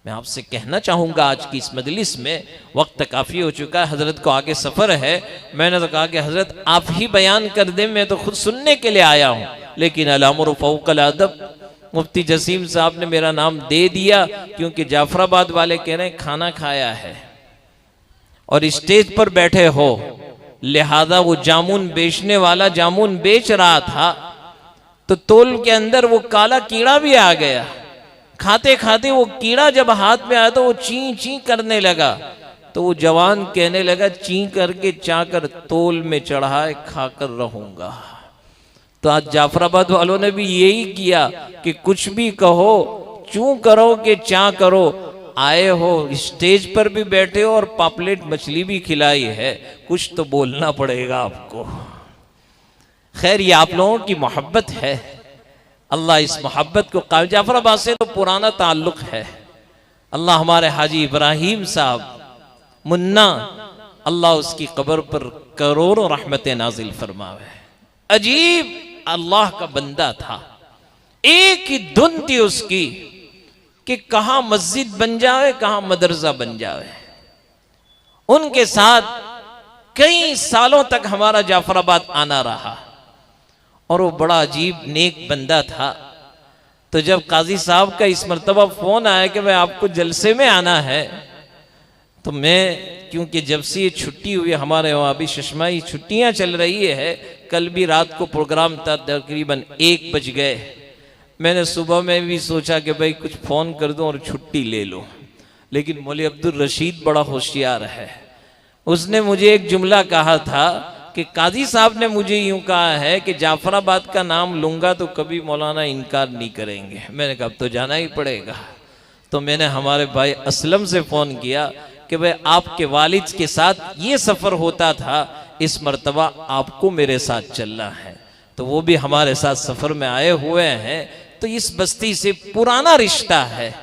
मैं आपसे कहना चाहूँगा आज की इस मजलिस में, वक्त काफ़ी हो चुका है, हज़रत को आगे सफ़र है। मैंने तो कहा कि हज़रत आप ही बयान कर दें, मैं तो खुद सुनने के लिए आया हूँ, लेकिन अल-अम्र फ़ौक़ल अदब, मुफ्ती जसीम साहब ने मेरा नाम दे दिया क्योंकि जाफराबाद वाले कह रहे हैं खाना खाया है और स्टेज पर बैठे हो, लिहाजा वो जामुन बेचने वाला जामुन बेच रहा था तो तोल के अंदर वो काला कीड़ा भी आ गया। खाते खाते वो कीड़ा जब हाथ में आया तो वो ची ची करने लगा, तो वो जवान कहने लगा ची करके चाकर तोल में चढ़ाए खाकर रहूंगा। तो आज जाफराबाद वालों ने भी यही किया कि कुछ भी कहो, चूं करो कि चा करो, आए हो स्टेज पर भी बैठे हो और पापलेट मछली भी खिलाई है, कुछ तो बोलना पड़ेगा आपको। खैर ये आप लोगों की मोहब्बत है, अल्लाह इस मोहब्बत को कायम। जाफराबाद से तो पुराना ताल्लुक है, अल्लाह हमारे हाजी इब्राहिम साहब मुन्ना, अल्लाह उसकी कब्र पर करोड़ों रहमतें नाजिल फरमावे। अजीब अल्लाह का बंदा था, एक ही धुन थी उसकी कि कहां मस्जिद बन जाए कहां मदरसा बन जाए। उनके साथ कई सालों तक हमारा जाफराबाद आना रहा और वो बड़ा अजीब नेक बंदा था। तो जब काजी साहब का इस मर्तबा फोन आया कि भाई आपको जलसे में आना है, तो मैं, क्योंकि जब से ये छुट्टी हुई हमारे वहाँ अभी शशमाही छुट्टियाँ चल रही है, कल भी रात को प्रोग्राम था, तकरीबन 1 बज गए। मैंने सुबह में भी सोचा कि भाई कुछ फ़ोन कर दूं और छुट्टी ले लूं, लेकिन मौलवी अब्दुल रशीद बड़ा होशियार है, उसने मुझे एक जुमला कहा था कि काजी साहब ने मुझे यूं कहा है कि जाफराबाद का नाम लूंगा तो कभी मौलाना इनकार नहीं करेंगे। मैंने कहा अब तो जाना ही पड़ेगा। तो मैंने हमारे भाई असलम से फ़ोन किया कि भाई आपके वालिद के साथ ये सफ़र होता था, इस मर्तबा आपको मेरे साथ चलना है। तो वो भी हमारे साथ सफ़र में आए हुए हैं। तो इस बस्ती से पुराना रिश्ता है।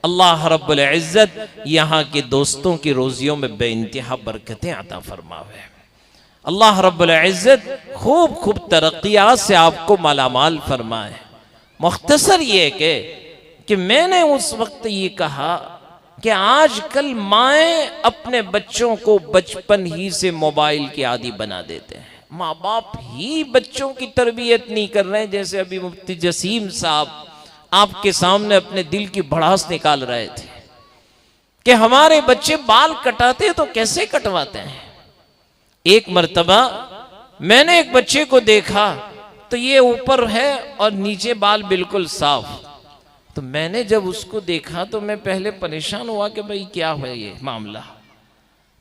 अल्लाह रब्बुल इज़्ज़त यहाँ के दोस्तों की रोज़ियों में बेइंतहा बरकतें अता फरमावे। अल्लाह रब्बुल इज़्ज़त खूब खूब तरक्कियात से आपको मालामाल फरमाए। मुख्तसर ये कि मैंने उस वक्त ये कहा कि आजकल माएँ अपने बच्चों को बचपन ही से मोबाइल के आदी बना देते हैं। माँ बाप ही बच्चों की तरबियत नहीं कर रहे हैं। जैसे अभी मुफ्ती जसीम साहब आपके सामने अपने दिल की भड़ास निकाल रहे थे कि हमारे बच्चे बाल कटाते तो कैसे कटवाते हैं। एक मर्तबा मैंने एक बच्चे को देखा तो ये ऊपर है और नीचे बाल बिल्कुल साफ। तो मैंने जब उसको देखा तो मैं पहले परेशान हुआ कि भाई क्या है ये मामला।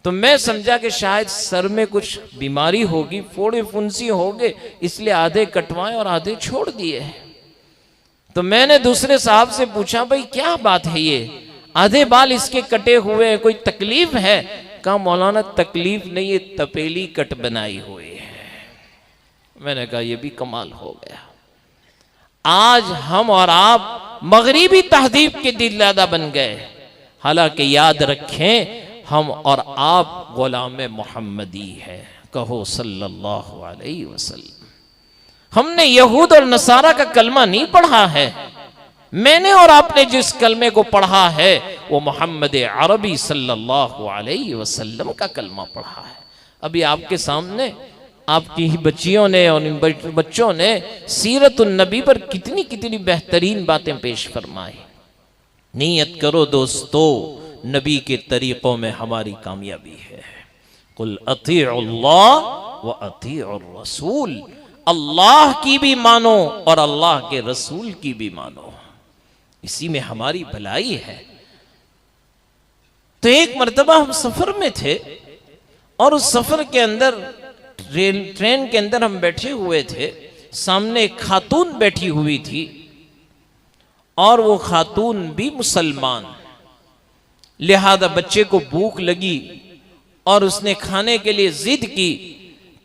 तो मैं समझा कि शायद सर में कुछ बीमारी होगी, फोड़े फुंसी होंगे, इसलिए आधे कटवाए और आधे छोड़ दिए। तो मैंने दूसरे साहब से पूछा भाई क्या बात है, ये आधे बाल इसके कटे हुए हैं, कोई तकलीफ है? कहा मौलाना तकलीफ नहीं, ये तपेली कट बनाई हुई है। मैंने कहा ये भी कमाल हो गया। आज हम और आप मगरिबी तहजीब के दिलदादा बन गए। हालांकि याद रखें हम और आप गुलाम मोहम्मदी है। कहो सल्लल्लाहु अलैहि वसल्लम। हमने यहूद और नसारा का कलमा नहीं पढ़ा है। मैंने और आपने जिस कलमे को पढ़ा है वो मोहम्मद अरबी सल्लल्लाहु अलैहि वसल्लम का कलमा पढ़ा है। अभी आपके सामने आपकी ही बच्चियों ने और इन बच्चों ने सीरतुन नबी पर कितनी कितनी बेहतरीन बातें पेश फरमाई। नियत करो दोस्तों, नबी के तरीक़ों में हमारी कामयाबी है। कुल अतीउल्लाह व अतीउर रसूल, अल्लाह की भी मानो और अल्लाह के रसूल की भी मानो, इसी में हमारी भलाई है। तो एक मर्तबा हम सफर में थे और उस सफर के अंदर ट्रेन के अंदर हम बैठे हुए थे। सामने एक खातून बैठी हुई थी और वो खातून भी मुसलमान, लिहाजा बच्चे को भूख लगी और उसने खाने के लिए जिद की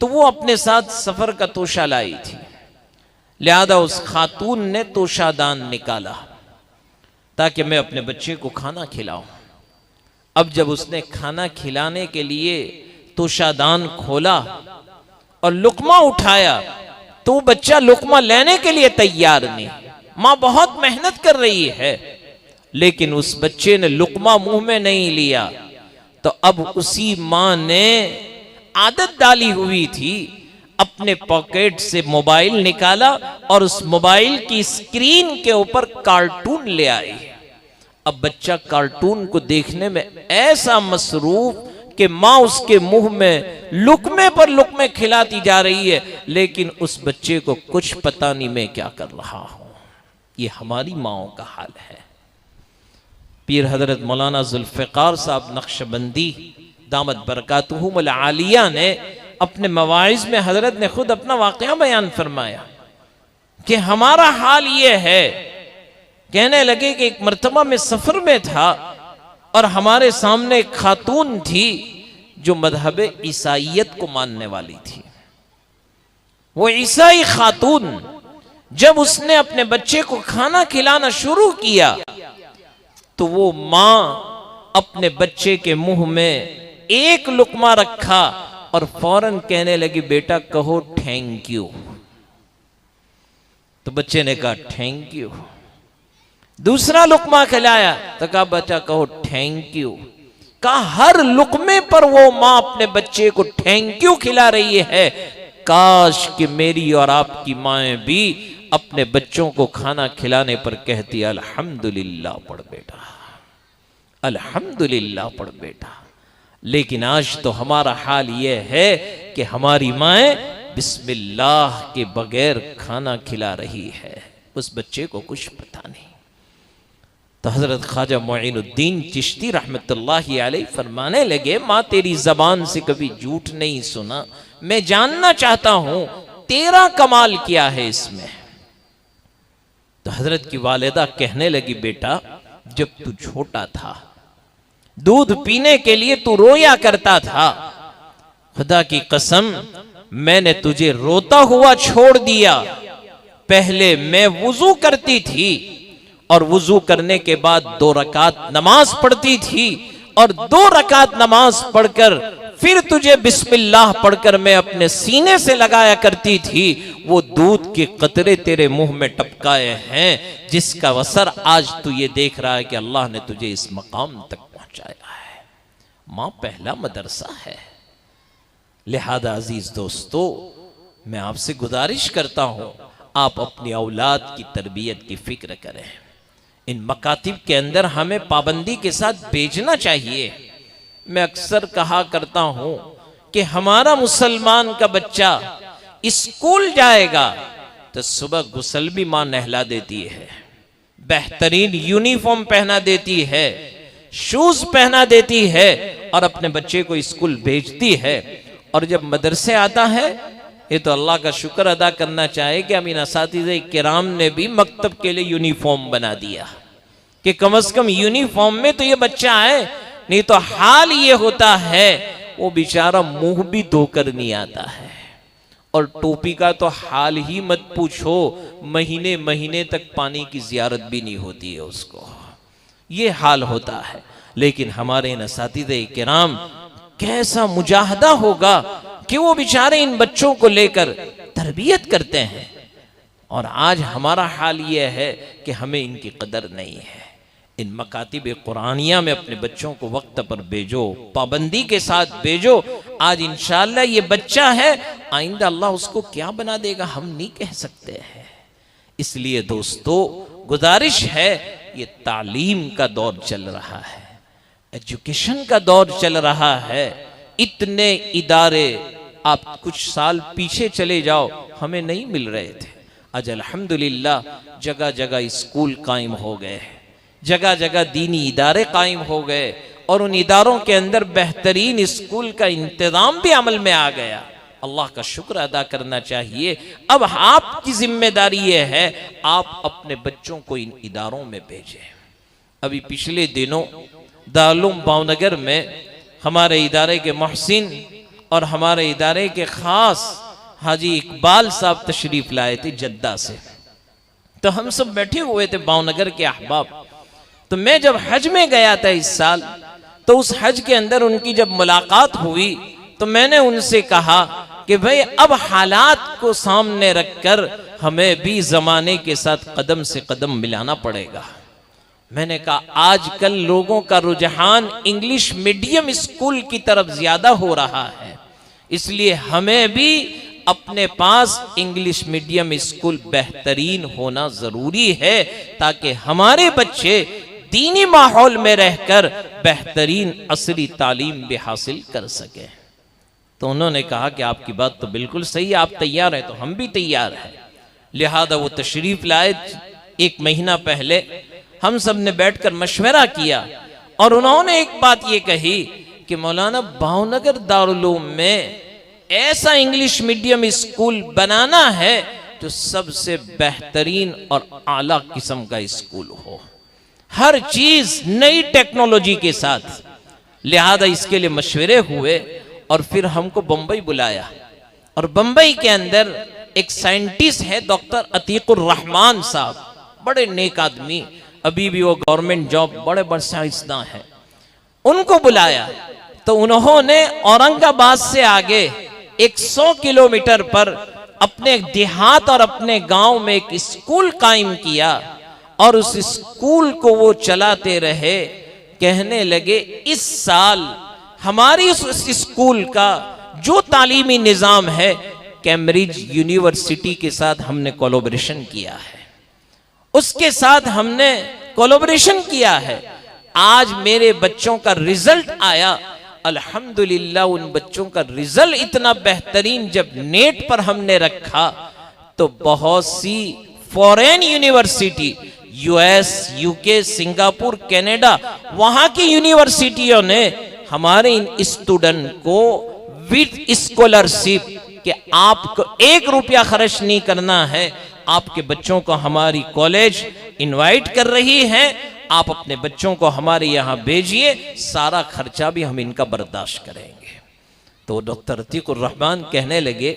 तो वो अपने साथ सफर का तोशा लाई थी। लिहाजा उस खातून ने तोशादान निकाला ताकि मैं अपने बच्चे को खाना खिलाऊं। अब जब उसने खाना खिलाने के लिए तोशादान खोला और लुकमा उठाया तो बच्चा लुकमा लेने के लिए तैयार नहीं। माँ बहुत मेहनत कर रही है लेकिन उस बच्चे ने लुकमा मुंह में नहीं लिया। तो अब उसी मां ने आदत डाली हुई थी, अपने पॉकेट से मोबाइल निकाला और उस मोबाइल की स्क्रीन के ऊपर कार्टून ले आई। अब बच्चा कार्टून को देखने में ऐसा मसरूफ कि माँ उसके मुंह में लुकमे पर लुकमे खिलाती जा रही है, लेकिन उस बच्चे को कुछ पता नहीं मैं क्या कर रहा हूं। ये हमारी माओं का हाल है। पीर हजरत मौलाना जुल्फ़िकार साहब नक्शबंदी दामत बरकातुहुमुल आलिया ने अपने मवाइज़ में हजरत ने खुद अपना वाक़या बयान फरमाया कि हमारा हाल ये है। कहने लगे कि एक मर्तबा में सफर में था और हमारे सामने एक खातून थी जो मजहब ईसाइयत को मानने वाली थी। वो ईसाई खातून जब उसने अपने बच्चे को खाना खिलाना शुरू किया तो वो मां अपने बच्चे के मुंह में एक लुकमा रखा और फौरन कहने लगी, बेटा कहो थैंक यू। तो बच्चे ने कहा थैंक यू। दूसरा लुकमा खिलाया तो कहा बच्चा कहो थैंक यू। कहा हर लुकमे पर वो मां अपने बच्चे को थैंक यू खिला रही है। काश कि मेरी और आपकी माएं भी अपने बच्चों को खाना खिलाने पर कहती अल्हम्दुलिल्लाह पढ़ बेटा, अल्हम्दुलिल्लाह पढ़ बेटा। लेकिन आज तो हमारा हाल यह है कि हमारी माएं बिस्मिल्लाह के बगैर खाना खिला रही है, उस बच्चे को कुछ पता नहीं। तो हजरत ख्वाजा मोइनुद्दीन चिश्ती रहमतुल्लाहि अलैह फरमाने लगे, माँ तेरी जबान से कभी झूठ नहीं सुना, मैं जानना चाहता हूं तेरा कमाल क्या है इसमें। तो हजरत की वालिदा कहने लगी, बेटा जब तू छोटा था दूध पीने के लिए तू रोया करता था, खुदा की कसम मैंने तुझे रोता हुआ छोड़ दिया। पहले मैं वुजू करती थी और वुजू करने के बाद 2 रकात नमाज पढ़ती थी और 2 रकात नमाज पढ़कर फिर तुझे बिस्मिल्लाह पढ़कर मैं अपने सीने से लगाया करती थी। वो दूध के कतरे तेरे मुंह में टपकाए हैं जिसका असर आज तू ये देख रहा है कि अल्लाह ने तुझे इस मकाम तक पहुंचाया है। मां पहला मदरसा है। लिहाजा अजीज दोस्तों, मैं आपसे गुजारिश करता हूं आप अपनी औलाद की तरबियत की फिक्र करें। इन मकातिब के अंदर हमें पाबंदी के साथ भेजना चाहिए। मैं अक्सर कहा करता हूं कि हमारा मुसलमान का बच्चा स्कूल जाएगा तो सुबह गुसल भी मां नहला देती है, बेहतरीन यूनिफॉर्म पहना देती है, शूज पहना देती है और अपने बच्चे को स्कूल भेजती है। और जब मदरसे आता है, ये तो अल्लाह का शुक्र अदा करना चाहिए कि अमीन असातिज़े किराम ने भी मकतब के लिए यूनिफॉर्म बना दिया कि कम से कम यूनिफॉर्म में तो ये बच्चा आए। नहीं तो हाल ये होता है वो बेचारा मुंह भी धोकर नहीं आता है। और टोपी का तो हाल ही मत पूछो, महीने महीने तक पानी की जियारत भी नहीं होती है उसको, ये हाल होता है। लेकिन हमारे असातिज़े किराम कैसा मुजाहदा होगा कि वो बेचारे इन बच्चों को लेकर तरबियत करते हैं। और आज हमारा हाल ये है कि हमें इनकी कदर नहीं है। इन मकातिब कुरानिया में अपने बच्चों को वक्त पर भेजो, पाबंदी के साथ भेजो। आज इंशाअल्लाह ये बच्चा है, आइंदा अल्लाह उसको क्या बना देगा हम नहीं कह सकते हैं। इसलिए दोस्तों गुजारिश है, ये तालीम का दौर चल रहा है, एजुकेशन का दौर चल रहा है। इतने इदारे आप कुछ साल पीछे चले जाओ हमें नहीं मिल रहे थे। आज अल्हम्दुलिल्लाह जगह जगह स्कूल कायम हो गए, जगह जगह दीनी इदारे कायम हो गए और उन इदारों के अंदर बेहतरीन स्कूल का इंतजाम भी अमल में आ गया। अल्लाह का शुक्र अदा करना चाहिए। अब आपकी जिम्मेदारी ये है आप अपने बच्चों को इन इदारों में भेजें। अभी पिछले दिनों दारुल भावनगर में हमारे इदारे के मोहसिन और हमारे इदारे के खास हाजी इकबाल साहब तशरीफ लाए थे जद्दा से। तो हम सब बैठे हुए थे भावनगर के अहबाब। तो मैं जब हज में गया था इस साल, तो उस हज के अंदर उनकी जब मुलाकात हुई तो मैंने उनसे कहा कि भाई अब हालात को सामने रखकर हमें भी जमाने के साथ कदम से कदम मिलाना पड़ेगा। मैंने कहा आजकल लोगों का रुझान इंग्लिश मीडियम स्कूल की तरफ ज्यादा हो रहा है, इसलिए हमें भी अपने पास इंग्लिश मीडियम स्कूल बेहतरीन होना जरूरी है, ताकि हमारे बच्चे दीनी माहौल में रहकर बेहतरीन असली तालीम भी हासिल कर सके। तो उन्होंने कहा कि आपकी बात तो बिल्कुल सही है, आप तैयार हैं तो हम भी तैयार हैं। लिहाजा वो तशरीफ लाए। 1 महीना पहले हम सब ने बैठकर मशवरा किया और उन्होंने एक बात ये कही कि मौलाना भावनगर दारुल उलूम में ऐसा इंग्लिश मीडियम स्कूल बनाना है जो सबसे बेहतरीन और आला किस्म का स्कूल हो, हर चीज नई टेक्नोलॉजी के साथ। लिहाजा इसके लिए मशवरे हुए और फिर हमको बंबई बुलाया, और बंबई के अंदर एक साइंटिस्ट है डॉक्टर अतीकुर रहमान साहब, बड़े नेक आदमी, अभी भी वो गवर्नमेंट जॉब, बड़े बड़े साइंसदान हैं। उनको बुलाया तो उन्होंने औरंगाबाद से आगे 100 किलोमीटर पर अपने देहात और अपने गांव में एक स्कूल कायम किया, और उस स्कूल को वो चलाते रहे। कहने लगे इस साल हमारी उस स्कूल का जो तालीमी निज़ाम है, कैम्ब्रिज यूनिवर्सिटी के साथ हमने कोलैबोरेशन किया है, उसके साथ हमने कोलैबोरेशन किया है। आज मेरे बच्चों का रिजल्ट आया, अल्हम्दुलिल्लाह उन बच्चों का रिजल्ट इतना बेहतरीन, जब नेट पर हमने रखा तो बहुत सी foreign university, US, UK, Singapore, Canada, वहां की यूनिवर्सिटियों ने हमारे इन स्टूडेंट को विद स्कॉलरशिप कि आपको 1 रुपया खर्च नहीं करना है, आपके बच्चों को हमारी कॉलेज इनवाइट कर रही है, आप अपने बच्चों को हमारे यहाँ भेजिए, सारा खर्चा भी हम इनका बर्दाश्त करेंगे। तो डॉक्टर अतीकुर रहमान कहने लगे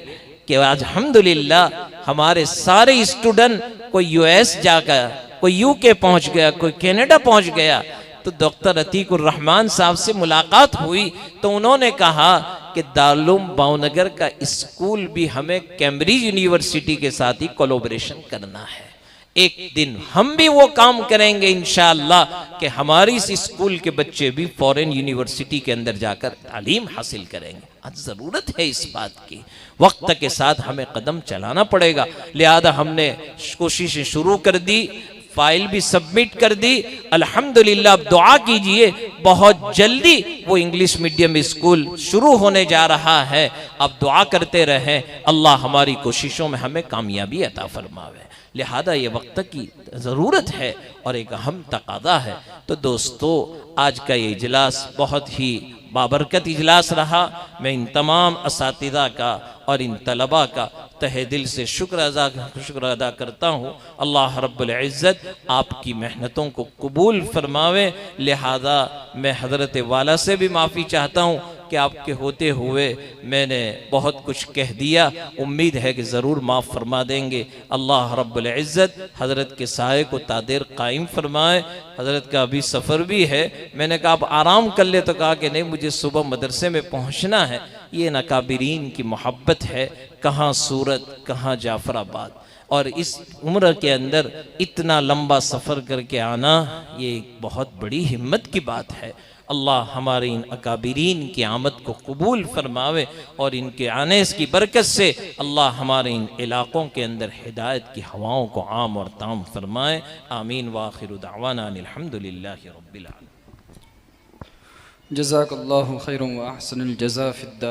कि आज अल्हम्दुलिल्लाह हमारे सारे स्टूडेंट, कोई यूएस जाकर, कोई यूके पहुंच गया, कोई कनाडा पहुंच गया। तो डॉक्टर अतीकुर रहमान साहब से मुलाकात हुई तो उन्होंने कहा कि दारुल उलूम भावनगर का स्कूल भी हमें कैम्ब्रिज यूनिवर्सिटी के साथ ही कोलैबोरेशन करना है। एक दिन हम भी वो काम करेंगे इंशाअल्लाह कि हमारी इस स्कूल के बच्चे भी फॉरेन यूनिवर्सिटी के अंदर जाकर तालीम हासिल करेंगे। आज ज़रूरत है इस बात की, वक्त के साथ हमें कदम चलाना पड़ेगा। लिहाजा हमने कोशिशें शुरू कर दी, फाइल भी सबमिट कर दी। अल्हम्दुलिल्लाह अब दुआ कीजिए, बहुत जल्दी वो इंग्लिश मीडियम स्कूल शुरू होने जा रहा है। अब दुआ करते रहें, अल्लाह हमारी कोशिशों में हमें कामयाबी अता फरमावे। लिहाजा ये वक्त की ज़रूरत है और एक अहम तकादा है। तो दोस्तों, आज का ये इजलास बहुत ही बाबरकत इजलास रहा। मैं इन तमाम असातिज़ा का और इन तलबा का तहे दिल से शुक्र अदा करता हूँ। अल्लाह रब्बुल इज़्ज़त आपकी मेहनतों को कबूल फरमावे। लिहाजा मैं हज़रत वाला से भी माफ़ी चाहता हूँ कि आपके होते हुए मैंने बहुत कुछ कह दिया। उम्मीद है कि ज़रूर माफ़ फरमा देंगे। अल्लाह रब्बुल इज़्ज़त हज़रत के साए को तादेर कायम फरमाए। हज़रत का अभी सफ़र भी है, मैंने कहा आप आराम कर ले, तो कहा कि नहीं मुझे सुबह मदरसे में पहुँचना है। ये नकाबिरीन की मोहब्बत है, कहाँ सूरत कहाँ जाफराबाद, और इस उम्र के अंदर इतना लंबा सफ़र करके आना ये एक बहुत बड़ी हिम्मत की बात है। अल्लाह हमारे इन अकाबिरीन की आमद को कबूल फरमावे और इनके आने की बरकत से अल्लाह हमारे इन इलाक़ों के अंदर हिदायत की हवाओं को आम और ताम फरमाए। आमीन व आखिरु दावाना अल्हम्दुलिल्लाहि रब्बिल आलमीन। जज़ाकल्लाहु खैरन व अहसनुल जज़ा फिद्दार।